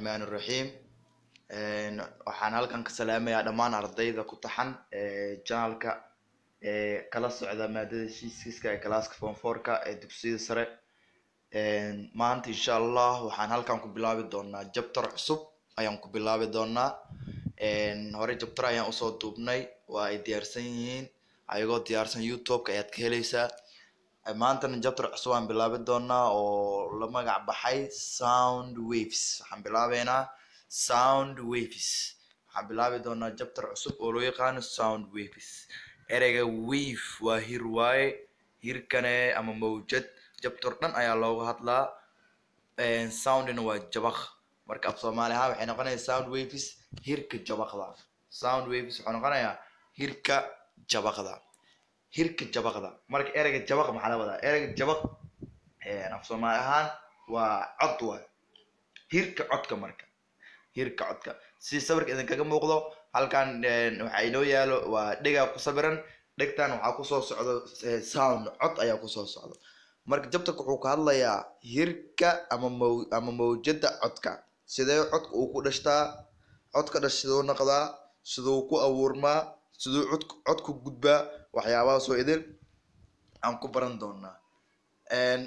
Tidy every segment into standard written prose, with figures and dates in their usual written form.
الرحمن الرحيم waxaan halkan ka salaamayaa dhammaan ardayda ku taxan channelka kala socda maadada fiisiska ee classka form 4ka ee dugsiga sare maanta insha Allah waxaan halkan ku bilaabi doonaa chapter cusub ayaan ku bilaabi doonaa hore chapter ayaan usoo duubnay waa ay diyaarsan yihiin ayagoo diyaarsan YouTube-ka ayaad ka helaysaa maantana chapter cusub aan bilaabi doonaa oo la magac baxay sound waves waxaan bilaabeynaa sound waves waxaan bilaabi doonaa chapter cusub oo loo yaqaan sound waves ereyga wave waa hir waaye hirkane ama mawjad chapter dhan ayaa looga hadlaa soundina waa jabaq marka af Soomaali ahaan waxay noqonaysaa sound waves hirka jabaqda sound waves waxaa noqonayaa hirka jabaqda marka ereyga jabaq maxaa la wadaa ereyga jabaq af Soomaali ahaan waa cod waa hirka codka marka hirka codka si sawirka idin kaga muuqdo halkan waxa inoo yaalo waa dhiga ku sawiran dhigtan waxa ku soo socdo sound cod ayaa ku soo socdo marka jabtarku wuxuu ka hadlayaa hirka ama mawjada codka sidee codku uu ku dhashtaa codka dhashado noqdaa sidoo ku abuurmaa sidoo codku gudbaa waxyaabaha soo idin aan ku baran doonaa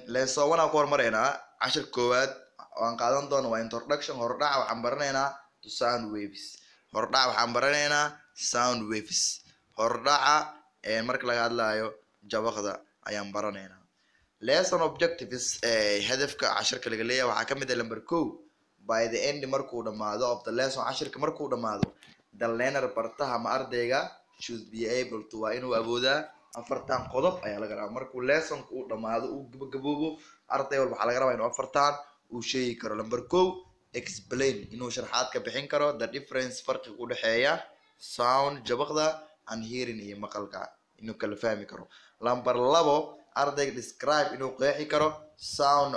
lesson 1 aan ku hormareynaa cashir koowaad waan qaadan doonaa waa introduction hordhac waxaan baranaynaa to sound waves hordhac waxaan baranaynaa sound waves hordhaca marka laga hadlayo jabaqda ayaan baranaynaa lesson objectives hadafka cashirka laga leeyahay waxa kamid ah number 2 by the end markuu dhamaado of the lesson cashirka markuu dhamaado the learner bartaha ma ardayga should be able to waa inuu awoodaa afartan qodob ayaa laga rabaa markuu lesson uu dhamaado uu gabagaboobo arday walba waxa laga rabaa inuu afartan uu sheegi karo number 2 explain inuu sharaxaad ka bixin karo the difference farqiga u dhaxeeya sound jabaqda and hearing iyo maqalka inuu kala fahmi karo number 2 ardayga describe inuu qeexi karo sound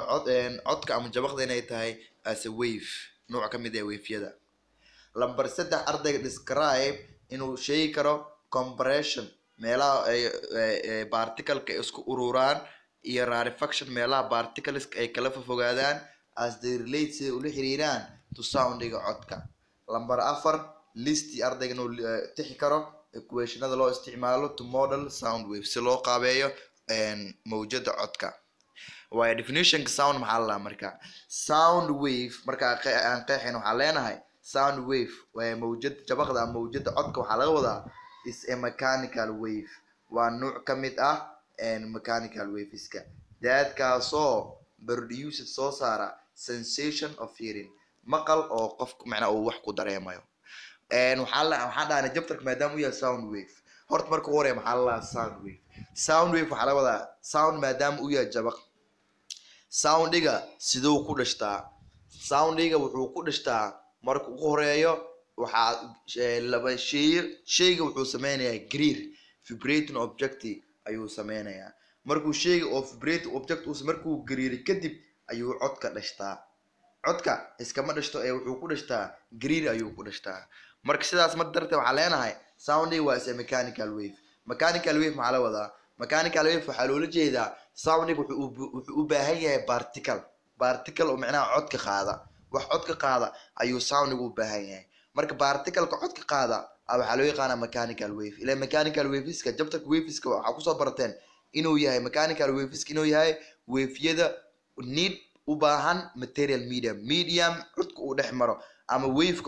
codka ama jabaqda inay tahay as a wave nooc kamid ah wave-yada number 3 ardayga describe inuu sheegi karo compression meelaha particle-ka isku ururaan iyo rarefaction meelaha particles ay kala fogaadaan as they relate si ula xiriiraan to sound-iga codka number 4 list ardayga inuu tixi karo equationada loo isticmaalo to model sound wave si loo qaabeeyo mawjada codka waa definition sound maxaa la marka sound wave marka aan qeexin waxa leenahay sound wave waa mawjad jabaqda ama mawjada codka waxa laga wadaa is a mechanical wave waa nooc kamid ah mechanical waveska dadkaasoo produce soo saara sensation of hearing maqal oo qofku macna uu wax ku dareemayo waxaan dhaana jabtarka maadaama uu yahay sound wave horta marka hore maxaa la sound wave waxa la wadaa sound maadaama uu yahay jabaq soundiga sidoo ku dhashtaa soundiga wuxuu ku dhashtaa marka ugu horeeyo waxa laba shayga wuxuu sameynayaa gariir vibrating object ayuu sameynayaa markuu shayga oo vibrating object uu markuu gariir kadib ayuu codka dhashtaa codka iskama dhashto ee wuxuu ku dhashtaa gariir ayuu ku dhashtaa marka sidaas mar darteed waxa leenahay soundiga waa mechanical wave maxaa la wadaa mechanical wave waxa loola jeedaa soundiga wuxuu u baahan yahay particle oo macnaha codka qaada wax codka qaada ayuu soundiga u baahan yahay marka particle-ka codka qaada waxa loo yaqaan mechanical wave ila mechanical waveska jabtarka waveska waxa ku soo barateen inuu yahay mechanical waveska inuu yahay wave-yada need u baahan material medium codka uu dhex maro ama wave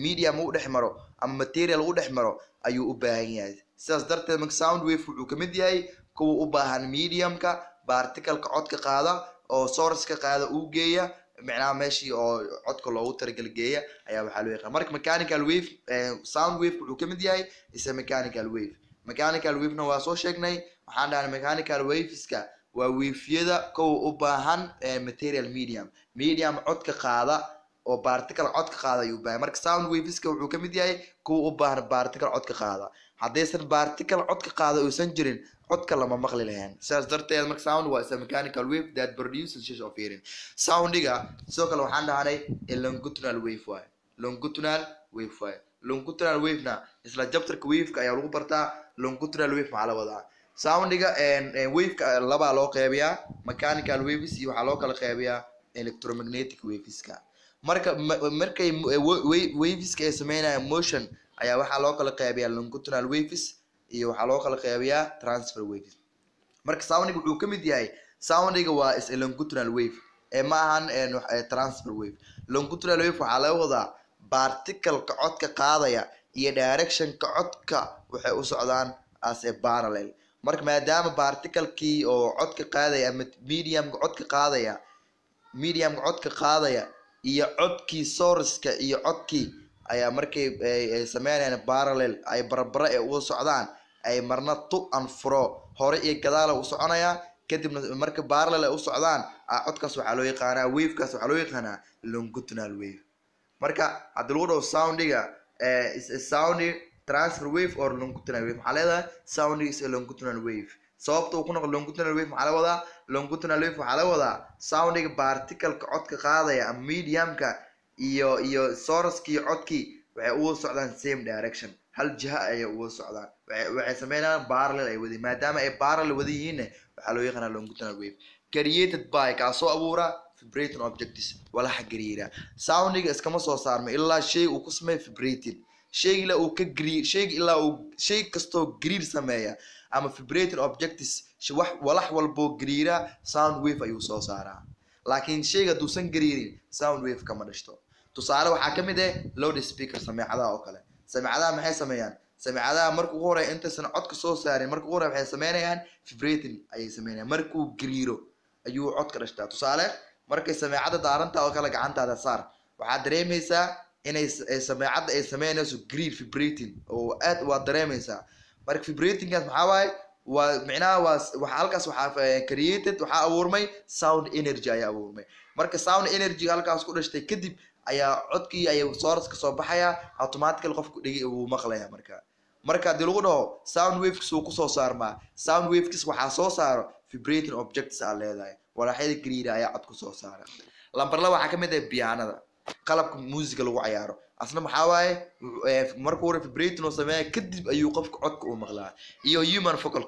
medium uu dhex maro ama material uu dhex maro ayuu u baahan yahay sidaas darteed marka sound wave wuxuu kamid yahay kuwa u baahan medium-ka particle-ka codka qaada oo source-ka qaada uu geeya macnaha meeshii oo codka loogu talagalgeeya ayaa waxa loo yaqaan marka mechanical wave sound wave wuxuu kamid yahay isa mechanical wave na waa soo sheegnay waxaan dhahnay mechanical waveska waa wave-yada kuwa u baahan material medium codka qaada oo particle codka qaada ayuu baahan marka sound waveska wuxuu kamid yahay kuwa u baahan particle codka qaada haddaysan particle codka qaada uusan jirin codka lama maqli lahayn sidaas darteed marka sound waa isa mechanical wave that produces sensation of hearing soundiga sidoo kale waxaan dhahnay longitudinal wave na isla jabtarka wave-ka ayaa lagu bartaa longitudinal wave maxaa la wadaa soundiga wave-ka laba loo qeybiyaa mechanical waves iyo waxa loo kala qeybiyaa electromagnetic waveska markay waveska ay sameynayaan motion ayaa waxaa loo kala qeybiyaa longitudinal waves iyo waxaa loo kala qeybiyaa transfer waves. marka soundiga wuxuu ka mid yahay soundiga waa is a longitudinal wave ma ahan transfer wave. longitudinal wave waxaa laga wadaa particle-ka codka qaadaya iyo direction-ka codka waxay u socdaan as a parallel. marka maadaama particle-kii oo codka qaadaya ama medium-ka codka qaadaya iyo codkii source-ka iyo codkii ayaa markay ay sameynayaan parallel ay barbara ee u socdaan ay marna to and fro hore iyo gadaal u soconaya kadibna marka parallel ay u socdaan codkaas waxaa loo yaqaanaa wave-kaas waxaa loo yaqaanaa longitudinal wave. marka hadii lagu dhaho soundiga is a sound transfer wave or longitudinal wave maxaa leedahay sound is a longitudinal wave. sababta uu ku noqdo longitudinal wave maxaa la wadaa longitudinal wave waxaa la wadaa soundiga particle-ka codka qaadaya ama medium-ka iyo source-ki iyo codkii waxay uga socdaan same direction hal jiha ayay uga socdaan waxay sameynayaan parallel ay wadi maadaama ay parallel wadi yihiin waxaa loo yaqaanaa longitudinal wave. created by kaasoo abuura vibrating objects walaxa gariira. soundiga iskama soo saarmo ilaa shay uu ku sameeyo vibrating shay kastoo gariir sameeya ama vibrating objects walax walbo gariira sound wave ayuu soo saaraa. laakiin shayga duusan gariirin sound wave kama dhashto. tusaale waxaa ka mid loud speaker sameecadaha oo kale. sameecadaha maxay sameeyaan sameecadaha marka ugu hore intaysan codka soo saarin marka ugu hore waxay sameynayaan vibrating ayay sameynayaan markuu gariiro ayuu codka dhashtaa. tusaale markay sameecada daaranta oo kale gacantaada saar waxaad dareemaysaa inay sameecada ay sameynayso gariir vibrating oo aad waa dareemaysaa. marka vibratingkaas maxaa waaye waa micnaha waa halkaas waxaa created waxaa abuurmay sound energy ayaa abuurmay. marka sound energy halkaas ku dhashtay kadib ayaa codkii ayaa source ka soo baxaya automatically qofku dhigi uu maqlaya. marka hadii lagu dhaho sound waves uu ku soo saarmaa sound waves waxaa soo saaro vibrating objects aa leedahay walaxyada gariira ayaa cod ku soo saara. lambar 2 waxaa ka mid pianada qalabka musiga lagu ciyaaro asna maxaa waaye markuu hore vibrating oo sameeyo kadib ayuu qofka codka u maqlaa. iyo human vocal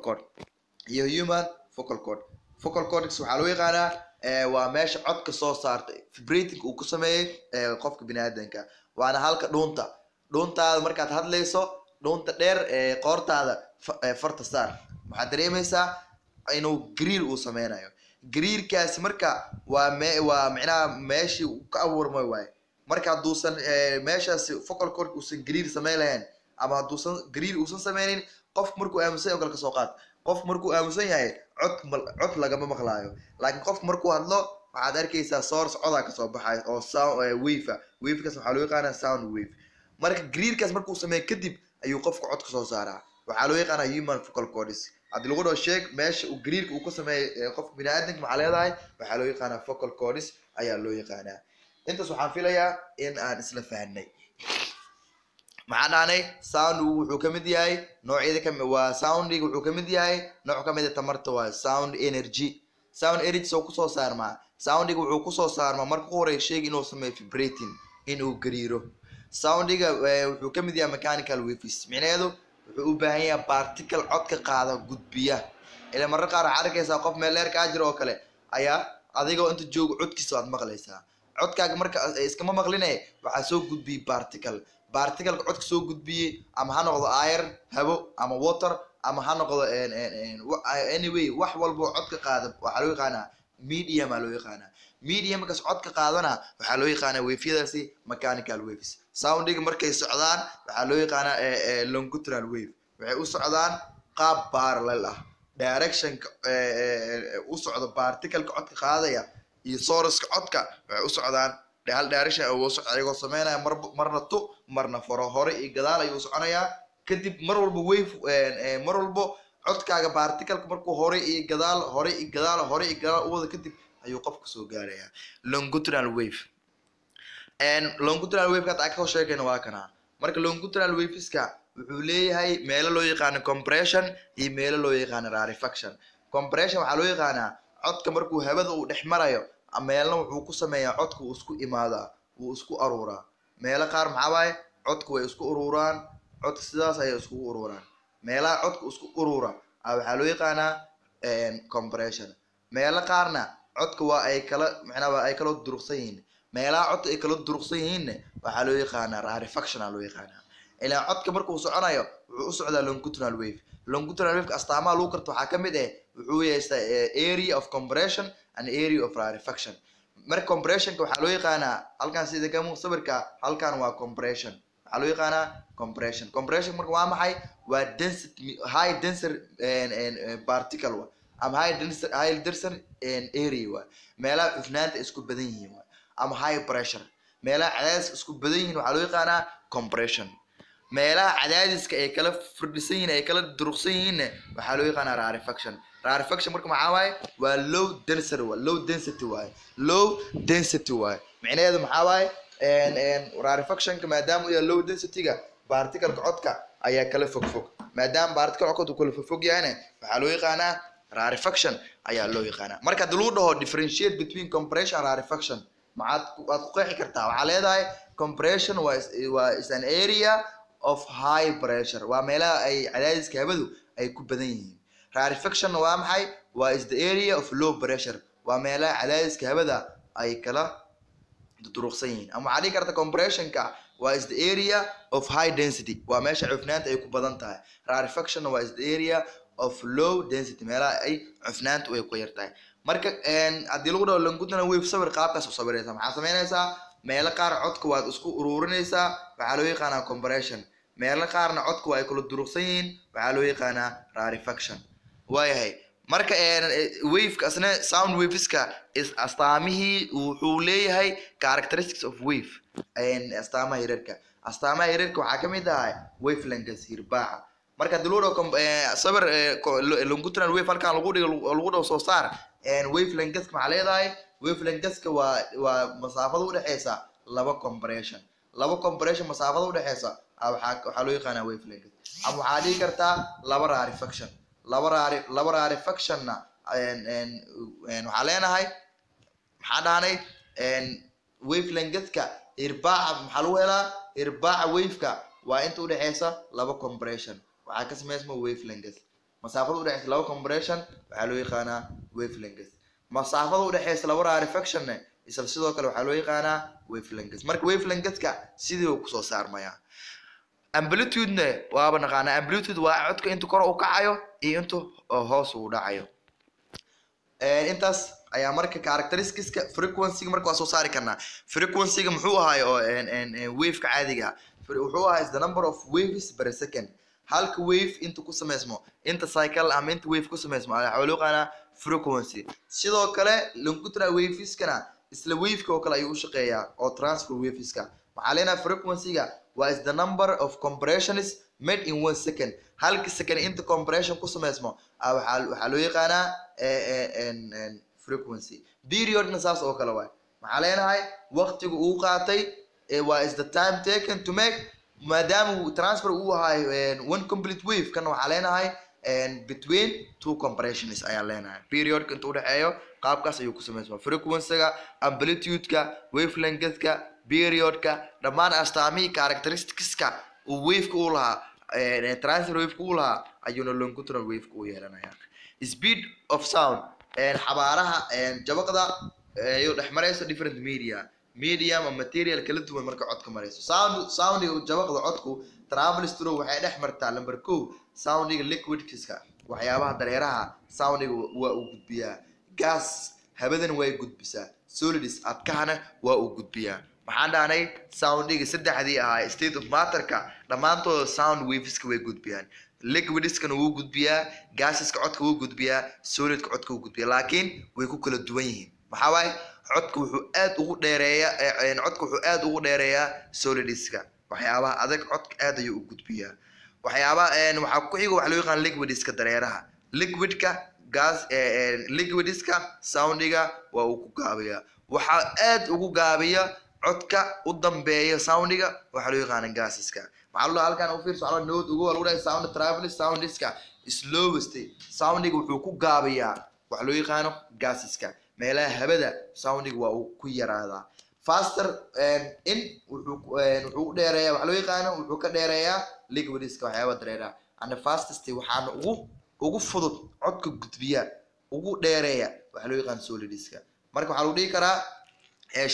cord vocal cords waxaa loo yaqaanaa waa meesha codka soo saartay vibrating uu ku sameeyay qofka bini'aadanka waana halka dhuuntaada markaad hadlayso dhuunta dheer qoortaada farta saar waxaad dareemaysaa inuu gariir uu sameynayo. gariirkaasi marka waa micnaha meeshii uu ka abuurmay waaye. marka hadduusan meeshaasi vocal cord uusan gariir sameyn lahayn ama hadduusan gariir uusan sameynin qofku markuu aamusan yahay oo kale ka soo qaad qofku markuu aamusan yahay cod lagama maqlaayo. laakiin qofku markuu hadlo waxaad arkaysaa source codaa kasoo baxay oo sound wavekaas waxaa loo yaqaanaa sound wave. marka gariirkaas markuu sameeyo kadib ayuu qofku cod kasoo saaraa waxaa loo yaqaanaa human vocal cords. haddii lagu dhaho sheeg meesha uu gariirka uu ka sameeyay qofka bini'aadanka maxaa leedahay waxaa loo yaqaanaa vocal cords ayaa loo yaqaanaa. intaas waxaan filayaa in aan isla fahnay. maxaan dhahnay sound wuxuu ka mid yahay noocyada waa soundiga wuxuu ka mid yahay nooc ka mid ah tamarta waa sound energy soo kusoo saarmaa. soundiga wuxuu kusoo saarmaa marka ugu hore sheeg inuu sameeyo vibrating inuu gariiro. soundiga wuxuu ka mid yahay mechanical waves micnaheedu wuxuu u baahan yahay particle codka qaada gudbiya. ilaa mararka qaar waxaad arkaysaa qof meel dheer kaa jiro oo kale ayaa adigoo inta joogo codkiisa waad maqlaysaa. codkaaga marka iskama maqlinay waxaa soo gudbiyay particle-ka codka soo gudbiyay ama ha noqdo air habo ama water ama ha noqdo anyway wax walbo codka qaada waxaa loo yaqaanaa medium aa loo yaqaanaa. medium-kaas codka qaadana waxaa loo yaqaanaa waveyadaasi mechanical waves. soundiga markay socdaan waxaa loo yaqaanaa longitudinal wave waxay u socdaan qaab parallel ah direction-ka u socdo particle-ka codka qaadaya iyo source-ka codka waxay u socdaan hal direction oo ayagoo sameynaya marna to marna faro hore iyo gadaal ayuu soconayaa. kadib mar walba wave mar walba codkaaga particle-ka markuu hore iyo gadaal u wada kadib ayuu qofka soo gaarayaa longitudinal wave. longitudinal wave ka ka sheekayna waa kana. marka longitudinal waveska wuxuu leeyahay meelo loo yaqaan compression iyo meelo loo yaqaan rarefaction. compression waxaa loo yaqaanaa codka markuu hawada uu dhex marayo meelna wuxuu ku sameeyaa codka uu isku imaadaa uu isku aruuraa. meelo qaar maxaa waaye codku way isku ururaan codka sidaas ayay isku ururaan. meelaha codka isku urura waxaa loo yaqaanaa compression. meelo qaarna codka waa ay kala durugsan yihiin meelaha codka ay kala durugsan yihiin waxaa loo yaqaanaa rarefaction loo yaqaanaa ilaa codka markuu soconayo wuxuu u socdaa longitudinal wave longitudinal wave astaamaha lagu karto waxaa kamid ah wuxuu yeestaa area of compression and area of rarefaction marka compressionka waxaa loo yaqaanaa halkan sida ka muuqda sawirka halkan waa compression waxaa loo yaqaanaa compression marka waa maxay waa density high density particle ama high density area waa meelaha cufnaanta isku badan yihiin ama high pressure meelaha cadaadis isku badan yihiin waxaa loo yaqaanaa compression meelaha cadaadiska ay kala firdhisan yihiin ay kala durugsan yihiin waxaa loo yaqaanaa rarefaction marka maxaa waaye waa low density waaye micnaheedu maxaa waaye rarefactionka maadaama uu yahay low density-ga particle codka ayaa kala fog maadaama particle codka uu kala fog yahayna waxaa loo yaqaanaa rarefaction ayaa loo yaqaanaa marka hadii lagu dhaho differentiate between compression and rarefaction maxaad ku qeexi kartaa waxaa leedahay compression is an area of high pressure waa meelaha ay cadaadiska hawadu ay ku badan yihiin rarefaction waa maxay waa is the area of low pressure waa meelaha cadaadiska hawada ay kala durugsan yihiin ama waxaa dhihi karta compressionka waa is the area of high density waa meesha cufnaanta ay ku badan tahay rarefaction waa is the area of low density meelaha ay cufnaantu ay ku yar tahay marka haddii lagu dhaho longitudinal wave sawir qaabkaas u sawiraysaa maxaa samaynaysaa meelo qaar codka waad isku ururinaysaa waxaa loo yaqaanaa compression meelo qaarna codka waa ay kala durugsan yihiin waxaa loo yaqaanaa rarefaction waayahay marka waveka asna sound waveska astaamihii wuxuu leeyahay characteristics of wave astaamaha hirarka waxaa kamid ahay wavelengths hirbaaca marka hadii lagu dhaho sawir longitudinal wave halkan lagu dhaho soo saar wavelengthska maxaa leedahay wavelengthska waa masaafada udhexeysa laba compression masaafada udhexeysa waxaa loo yaqaanaa wavelength ama waxaa dhihi kartaa laba rarefactionna waxaa leenahay maxaa dhahanay wavelengthka irbaaca maxaa lagu helaa irbaaca waveka waa inta udhexeysa laba compression waxaa ka sameysma wavelength masaafada udhexeysa laba compression waxaa loo yaqaanaa wavelength masaafada udhexeysa laba rarefactionna isla sidoo kale waxaa loo yaqaanaa wavelength marka wavelengthka sidii uu kusoo saarmaya amplitude waaba naqaanaa amplitude waa codka inta kor u kacayo iyo inta hoos u dhacayo intaas ayaa marka characteristicska frequency marka waa soo saari karnaa frequency muxuu ahaay oo wave-ka caadiga wuxuu ahaa is the number of waves per second halka wave inta ku sameysmo inta cycle ama inta wave ku sameysmo waxaa loo yaqaanaa frequency sidoo kale longitudinal waveskana isla wave-ka oo kale ayuu u shaqeeyaa oo transfer waveska waxaa leenahay frequency-ga waa is the number of compressions made in 1 second halka second inta compression ku sameysmo waxaa loo yaqaanaa frequency periodna saas oo kale waay maxaa leenahay waqtiga uu qaatay waa is the time taken to make maadaama transfer uu ahay one complete wave kana waxaa leenahay between two compressions ayaa leenahay periodka inta udhexeeyo qaabkaas ayuu ku sameysmaa frequency-ga amplitude-ka wavelength-ka periodka dhammaan astaamihii characteristicska uu waveka u lahaa transfer waveka u lahaa ayuuna longitudinal waveka u yeelanayaa speed of sound xabaaraha jabaqda iyo dhex marayso different medium ama material kala duwan marka codka marayso soundiga jabaqda codku travels through waxay dhex martaa number 2 soundiga liquidkiska waxyaabaha dareeraha soundiga waa uu gudbiyaa gas habadan way gudbisaa solids adkahana waa uu gudbiyaa maxaan dhahnay soundiga saddexdii ahaa state of matterka dhammaantood sound waveska way gudbiyaan liquidiskana wuu gudbiyaa gaseska codka wuu gudbiyaa solidka codka wuu gudbiyaa laakiin way ku kala duwan yihiin maxaa waaye codka wuxuu aad ugu dheereeyaa solidiska waxyaabaha adag codka aad ayuu u gudbiyaa waxyaabaha waxaa ku xiga waxa loo yaqaan liquidiska dareeraha liquidka gas liquidiska soundiga waa uu ku gaabiyaa waxaa aad ugu gaabiya codka u dambeeya soundiga waxa loo yaqaan gaseska maxaa loo halkan u fiirso ala note ugu lagu dhahay sound travel soundiska slowest soundiga wuxuu ku gaabiyaa waxa loo yaqaan gaseska meelaha habada soundiga waa uu ku yaraadaa faster in wuxuu dheereeyaa waxa loo yaqaan wuxuu ka dheereeyaa liquidiska waxyaaba dareeraha and fastest waxaana ugu fudud codka gudbiya ugu dheereeya waxa loo yaqaan solidiska marka waxa lagu dhigi karaa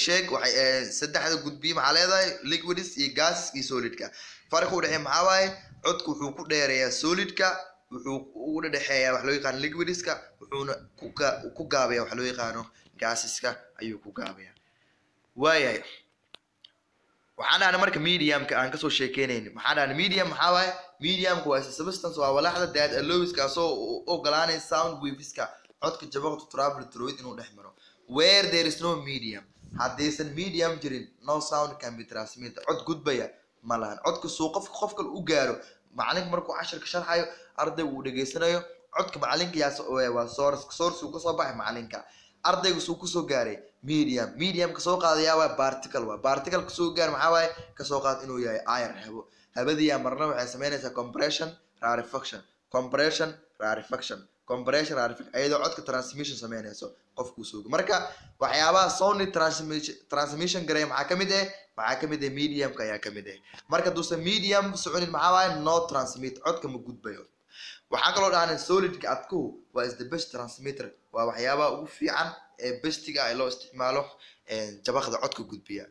sheeg waxay saddexda gudbiye maxaa leedahay liquids iyo gas iyo solidka farqi u dhaxeeya maxaa waaye codku wuxuu ku dheereeyaa solidka wuxuu u dhaxeeyaa wax loo yaqaan liquidska wuxuuna ku gaabiyaa wax loo yaqaano gaasiska ayuu ku gaabiyaa waayahay waxaan dhahnay marka mediumka aan kasoo sheekeynayno maxaan dhahnay medium maxaa waaye mediumka waa substance waa walaxda that allows kaasoo ogolaanay sound waveska codka jabaqdu travel through inuu dhex maro where there is no medium haddaysan medium jirin no sound can be transmitted cod gudbaya ma lahan codka suu qofka u gaaro macalinka markuu casharka sharxayo ardaygu uu dhageysanayo codka macalinka yaas waa source uu kasoo baxay macalinka ardaygu suu kusoo gaaray medium kasoo qaadaya waa particle kasoo gaar maxaa waaye kasoo qaad inuu yahay air habadiya marna waxay sameynaysaa compression rarefaction ayadoo codka transmission sameynayso qofku soo marka waxyaabaha sound transmission garay maxaa kamid ah mediumka ayaa kamid ah marka duusa medium soconin maxaa waaye no transmit codka ma gudbayo waxaan kaloo dhahnay solidka adku waa is the best transmitter waa waxyaabaha ugu fiican ee bestiga ay loo isticmaalo jabaqda codka gudbiya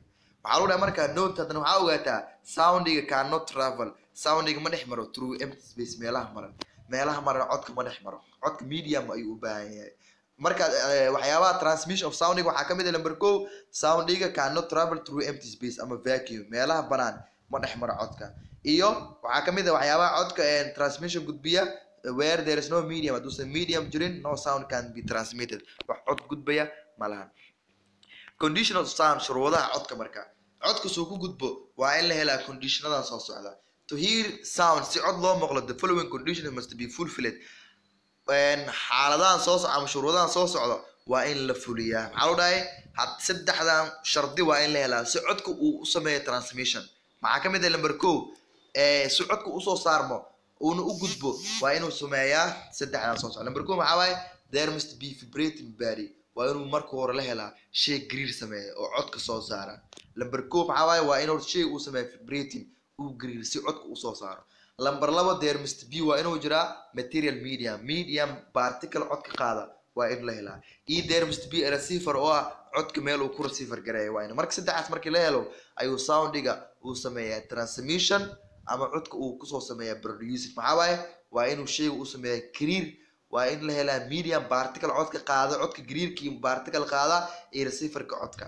waxaa lagu dhahay marka note haddana waxaa ogaataa soundiga cannot travel soundiga ma dhex maro through empty space meelaha maran codka ma dhex maro codka medium ayuu u baahan yahay marka waxyaabaha transmission of soundiga waxaa kamid ah number 1 soundiga cannot travel through empty space ama vacuum meelaha banaan ma dhex maro codka iyo waxaa kamid ah waxyaabaha codka transmission gudbiya where there is no medium haduusan medium jirin no sound can be transmitted wax cod gudbaya malahan condition of sound shuruudaha codka marka codka soo ku gudbo waa in la helaa conditionadan soo socda to hear sound si cod loo maqlo the following conditions must be fulfilled xaaladahan soo socda ama shuruudahan soo socda waa in la fuliyaa maxaa loo dhahay saddexdan shardi waa in la helaa si codka uu u sameeyo transmission maxaa kamid ah number 1 si codka u soo saarmo uuna u gudbo waa inuu sameeyaa saddexdan soo socda number 1 maxaa waaye there must be vibrating body waa inuu marka hore la helaa shay gariir sameeyo oo codka soo saara number 2 maxaa waaye waa inuu shay uu sameeyo vibrating uu gariir si codka u soo saaro number 2 there must be waa inuu jiraa material medium particle codka qaada waa in la helaa there must be a receiver oo ah codka meel uu ku receiver gareeyo waa in marka saddexaas markii la helo ayuu soundiga uu sameeyaa transmission ama codka uu kusoo sameeyaa producing maxaa waaye waa inuu shayga uu sameeyaa gariir waa in la helaa medium particle codka qaada codka gariirkii particle qaada iyo receiverka codka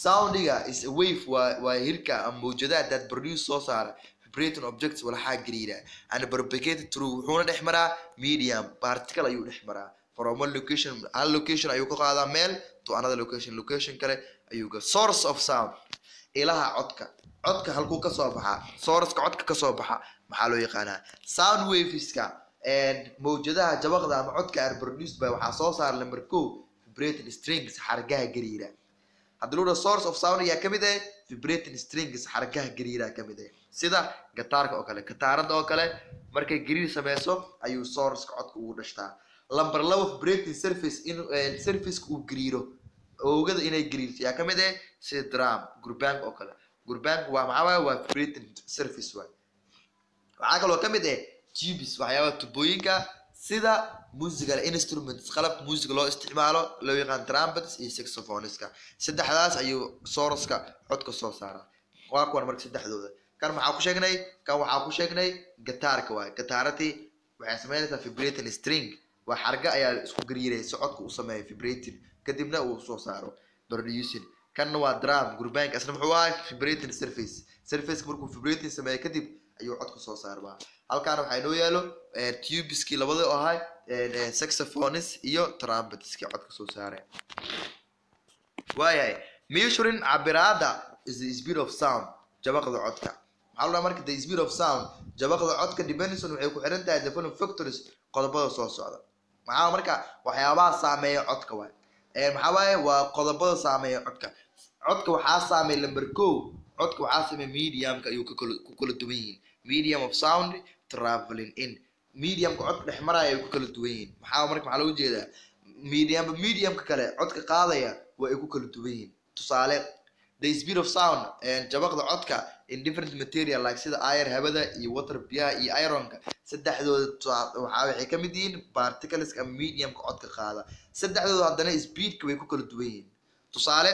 soundiga is a wave waa hirka ama mawjadaha that produce soo saara vibrating objects walaxaa gariira and propagated through wuxuuna dhex maraa medium particle ayuu dhex maraa from one location ayuu ka qaadaa meel to another location kale ayuu ga source of sound ilaha codka halkuu ka soo baxaa sourceka codka ka soo baxa maxaa loo yaqaanaa sound waveska mawjadaha jabaqda ama codka are produced by waxaa soo saara number 2 vibrating strings xargaha gariira haddii loo dhaho source of sound ayaa kamid ah vibrating strings xargaha gariira kamid ah sida gitaarka oo kale gitaarada oo kale markay gariir sameyso ayuu sourceka codka ugu dhashtaa number 2 vibrating surface in surface uu gariiro oogada inay gariirto ayaa kamid ah sida drum gurbank oo kale gurbank waa maxaa waa vibrating surface waxaa kaloo kamid ah tubes waxyaabaha tubooyinka sida musical instruments qalab music loo isticmaalo loo yaqaan trumpets iyo saxophoneska saddexdaas ayuu sourceka codka soo saara waa kuwan marka saddexdooda kan waxaa ku sheegnay gitaarka waa gitaarati waxay sameynaysaa vibrating string waa xarga ayaa isku gariiraysa codka u sameeyo vibrating kadibna uu soo saaro producing kan waa drum gurbank asna muxuu ahaa vibrating surface markuu vibrating sameeyo kadib ayuu codka soo saarmaa halkaan waxaa inoo yaalo tubeski labada oo ahay saxophones iyo trumpetski codka soo saaray waayahay measuring cabiraada is the speed of sound jabaqda codka maxaa la marka the speed of sound jabaqda codka depends on waxay ku xiran tahay the following factors qodobada soo socda maxaa marka waxyaabaha saameeya codka maxaa waaye waa qodobada saameeya codka waxaa saameeya number 1 codka waxaa saameeya mediumka ayuu ku kala duwan yihiin medium of sound traveling in mediumka codka dhex maraya ay ku kala duwan yihiin maxaa loo jeedaa mediumka kale codka qaadaya waa ay ku kala duwan yihiin tusaale the speed of sound jabaqda codka in different material like sida air habada iyo water biyaha iyo ironka saddexdooda waxay ka mid yihiin particles ama mediumka codka qaada saddexdooda haddana speedka way ku kala duwan yihiin tusaale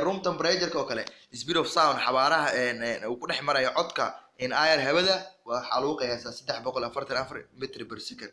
room temperature oo kale speed of sound xawaaraha uu ku dhex marayo codka in air hawada waxa lagu qiyaasaa 344 meter per second.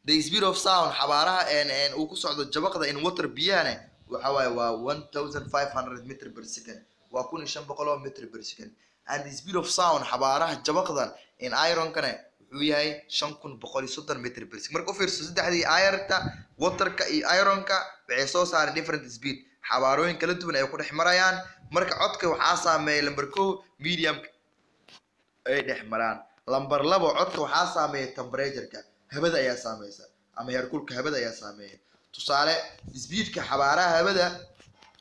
The speed of sound xawaaraha uu ku socdo jabaqda in water biyana waxa waaye waa 1500 meter per second waa 1500 meter per second. And the speed of sound xawaaraha jabaqdan in iron kana wuxuu yahay 5130 meter per second. marka u fiirso saddexdii airta waterka iyo ironka waxay soo saareen different speed xawaarooyin kala duwan ay ku dhex marayaan. marka codka waxaa saameeyay number 2 medium ay dhex maraan. number 2 codka waxaa saameeyay temperature-ka hawada ayaa saameeysa ama heerkulka hawada ayaa saameeyay. tusaale speedka xawaaraha hawada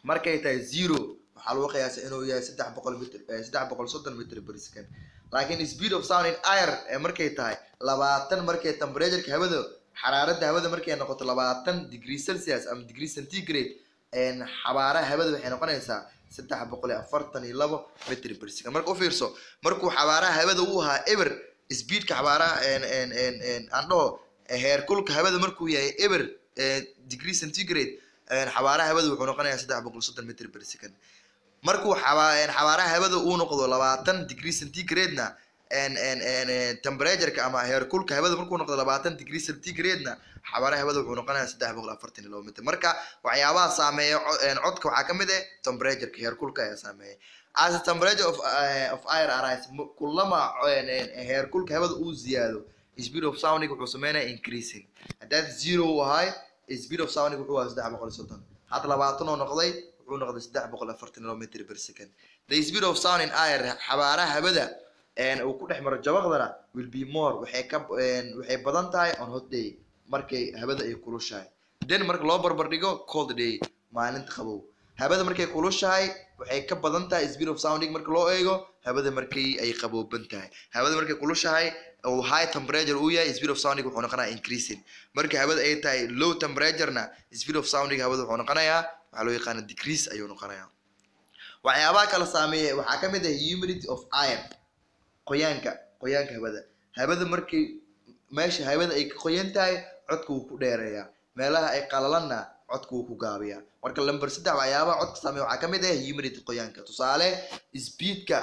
markay tahay 0 waxaa lagu qiyaasaa inuu yahay 330 meter per second. laakiin speed of sound in air markay tahay 20 markay temperature-ka hawada xaraaradda hawada markay noqoto 20 degree celsius ama degree centigrade xawaaraha hawada waxay noqonaysaa 342 meter per second. marka u fiirso markuu xawaaraha hawada uu ahaa ever speedka xawaaraha aan dhaho heerkulka hawada markuu yahay ever degree centigrade xawaaraha hawada wuxuu noqonayaa 330 meter per second. markuu xawaaraha hawada uu noqdo 20 degree centigrade na temperature-ka ama heerkulka hawada markuu noqdo 20 degree centigrade na xawaaraha hawada wuxuu noqonayaa 340 meter. marka waxyaabaha saameeya codka waxaa kamid ah temperature-ka heerkulka ayaa saameeya. as the temperature of air rise kullama heerkulka hawada uu ziyaado speed of sound wuxuu sameeyaa increasing. haddii 0 wahay speed of sound wuxuu waa 330 had 20 oo noqday wuxuu noqday 340 meter per second. the speed of sound in air xawaaraha hawada uu ku dhex maro jabaqdana will be more waxay badan tahay on hot day markay hawada ay kulushahay then marka loo barbar dhigo cold day maalinta qabow. hawada markay kulushahay waxay ka badan tahay speed of sounding marka loo eego hawada markay ay qabooban tahay. hawada markay kulushahay oo high temperature uu yahay speed of sounding wuxuu noqonayaa increasing. marka hawada ay tahay low temperature na speed of sounding hawada wuxuu noqonayaa waxa loo yaqaan decrease ayuu noqonayaa. waxyaabaha kala saameeya waxaa kamid ah humidity of air qoyaanka hawada markay meesha hawada ay ka qoyan tahay codku wuu ku dheereeyaa meelaha ay qalalanna codku wuu ku gaabiyaa. marka number 3 waxyaabaha codka saameeya waxaa kamid ah humidity qoyaanka. tusaale speedka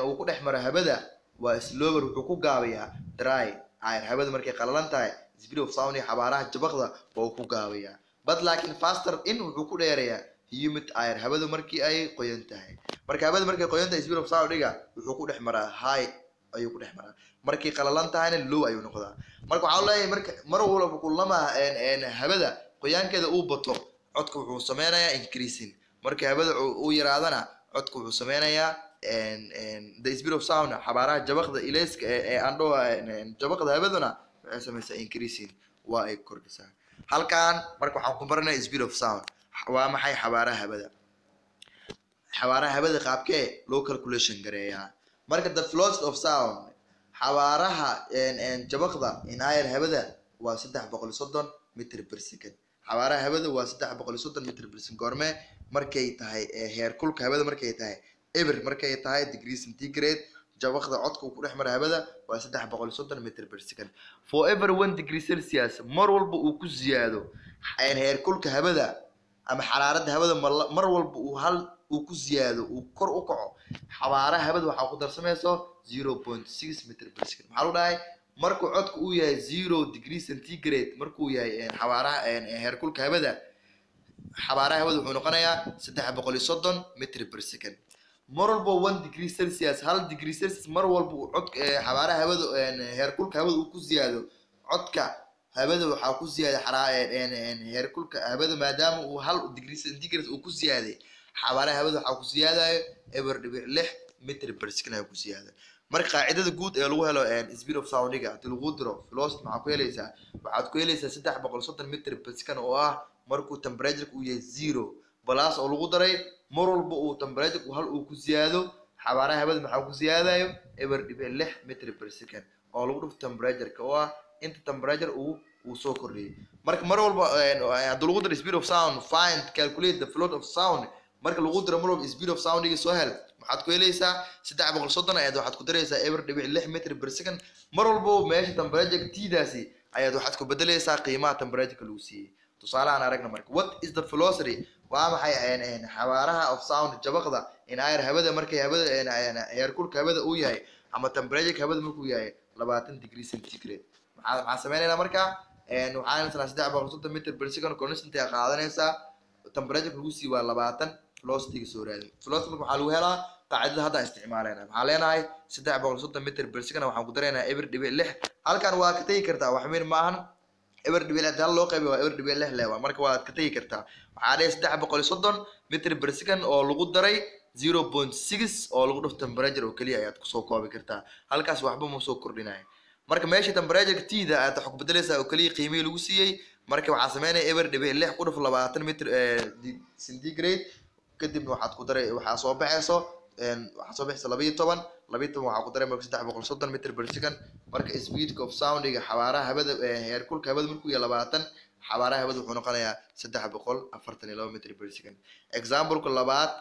uu ku dhex maro hawada waa slower wuxuu ku gaabiyaa dry air. hawada markay qalalan tahay speed of sound xawaaraha jabaqda waa ku gaabiyaa but laakiin faster in wuxuu ku dheereeyaa humid air hawada markii ay qoyan tahay. marka hawada markay qoyan tahay speed of sound wuxuu ku dhex maraa high ayuu ku dhex maraa markii qalalan tahayna low ayuu noqdaa. marka waxa leeyahay marka mar walba kullama hawada qoyaankeeda uu bato codku wuxuu sameeyaa increasing. marka hawada uu yaraadana codku wuxuu sameeyaa the speed of sound xawaaraha jabaqda ilayska aan dhaho jabaqda hawadana waxay sameeysaa increasing waa ay kordhisaa. halkaan marka waxaan ku baranay speed of sound waa maxay xawaaraha hawada qaabkee loo calculation gareeyaa. marka the velocity of sound xawaaraha jabaqda in air hawada waa 330 meter per second. xawaaraha hawada waa 330 meter per second goorme markay tahay heerkulka hawada markay tahay ever markay tahay degree centigrade jabaqda codka uu ku dhex maro hawada waa 330 meter per second. for every 1 degree celsius mar walba uu ku ziyaado heerkulka hawada ama xaraaradda hawada mar walba uu ku ziyaado uu kor u kaco xawaaraha hawada waxa ku darsamayso 0.6 meter per second. maxaa loo dhahay markuu codku uu yahay 0 degree centigrade markuu yahay xawaaraha heerkulka hawada xawaaraha hawada wuxuu noqonayaa 330 meter per second. mar walba 1 degree celsius 1 degree celsius mar walba uu codka xawaaraha hawada heerkulka hawada uu ku ziyaado codka hawada waxa ku ziyaada heerkulka hawada maadaama uu 1 degree centigrade uu ku ziyaaday xawaaraha hawada waxa ku ziyaadayo eber dhibic 6 meter per second ay ku ziyaada. marka qaacidada guud ee lagu helo speed of sound-ga hadii lagu diro velocity maxaa ku helaysaa waxaad ku helaysaa 330 meter per second oo ah markuu temperature uu yahay 0 plus oo lagu daray mar walba uu temperature uu hal uu ku ziyaado xawaaraha hawada maxaa ku ziyaadayo eber dhibic 6 meter per second oo lagu dhufto temperature-ka oo ah inta temperature uu soo kordhiyay. marka mar walba hadii lagu diro speed of sound find calculate the flow of sound marka lagu diro mar walba speed of sound-ga soo hel waxaad ku helaysaa 330 ayaad waxaad ku daraysaa eber dhibic 6 meter per second mar walba meesha temperature tiidaasi ayaad waxaad ku bedelaysaa qiimaha temperature lagu siiyay. tusaale aan aragna marka what is the velocity waa maxay xawaaraha of sound jabaqda in air hawada markay hawada heerkulka hawada uu yahay ama temperature hawada markuu yahay 20 degree centigrade maxaa sameeynayna marka waxaan isla 330 meter per second constant ay qaadanaysaa temperature lagu sii waa 20 velocity soo raadin velocity waxaa lagu helaa qaacidada hadda isticmaalayna waxaan leenahay 330 meter per second waxaan ku dareynaa eber dhibic 6 halkan waa ka tagi kartaa wax weyn maahan eber dhibic 6 dal loo qaybiyo waa eber dhibic 6 leeyahay marka waa ka tagi kartaa waxaa dhees 330 meter per second oo lagu daray 0.6 oo lagu dhufto temperature oo kaliya ayaad ku soo koobi kartaa halkaas waxba ma soo kordhinayo marka meeshii temperature tiida aad wax ku bedelaysaa oo kaliya qiimihii lagu siiyay marka waxaa sameynaya eber dhibic 6 ku dhuf 20 meter centigrade kadib waxaad ku daray waxaa soo baxayso waxaa soo baxaysa 12 waxaa ku daray marka 330 meter per second marka speed of soundiga xawaaraha hawada heerkulka hawada markuu yahay 20 xawaaraha hawada wuxuu noqonayaa 342 meter per second example ka labaad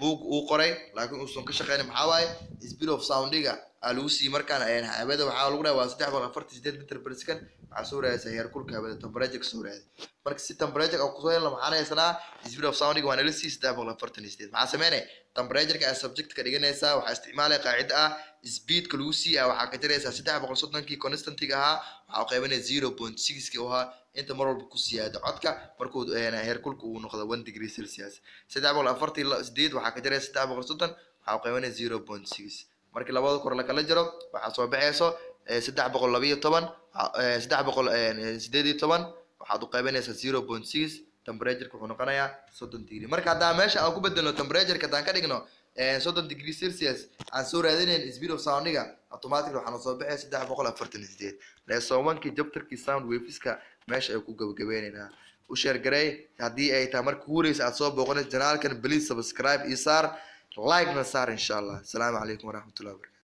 book uu qoray laakiin uusan ka shaqeyn maxaa waaye speed of soundiga alusi markaan hawada waxaa lagu dhahaa waa 348 meter per second waxaa soo raadaysa heerkulka hawada temperature soo raadaysa marka si temperature oo ku soo yeelan waxaan haysanaa speed of soundiga waa nala 348 maxaa sameynay temperature ka subject ka dhiganaysa waxaa isticmaalay qaacida ah speed ka lagu sii waxaa ka jiraysa 330 kii constant ga ahaa waxaa qaybinay 0.6 kii ahaa inta mar walba ku siyaado codka markuu heerkulku uu noqdo 1 degree celsius 348 waxaa ka jiraysa 330 waxaa qaybinay 0.6 markii labada kor la kala jiro waxaa soo baxayso 312 318 waxaad u qaybinaysaa 0.6 temperature wuxuu noqonayaa 30 degree marka hadaa meesha aan ku bedelno temperature ka taan ka dhigno 30 degree celsius aan soo raadineen speed of soundiga automatically waxaan soo baxay 348 lesson 1 kii chapterkii sound waveska meesha ay ku gabagabeynayna u share garay hadii ay tahay markii horeysa aad soo booqanayso channelkan please subscribe iyo saar like na saar insha Allah. Assalamu alaykum wa rahmatullahi wa barakatuh.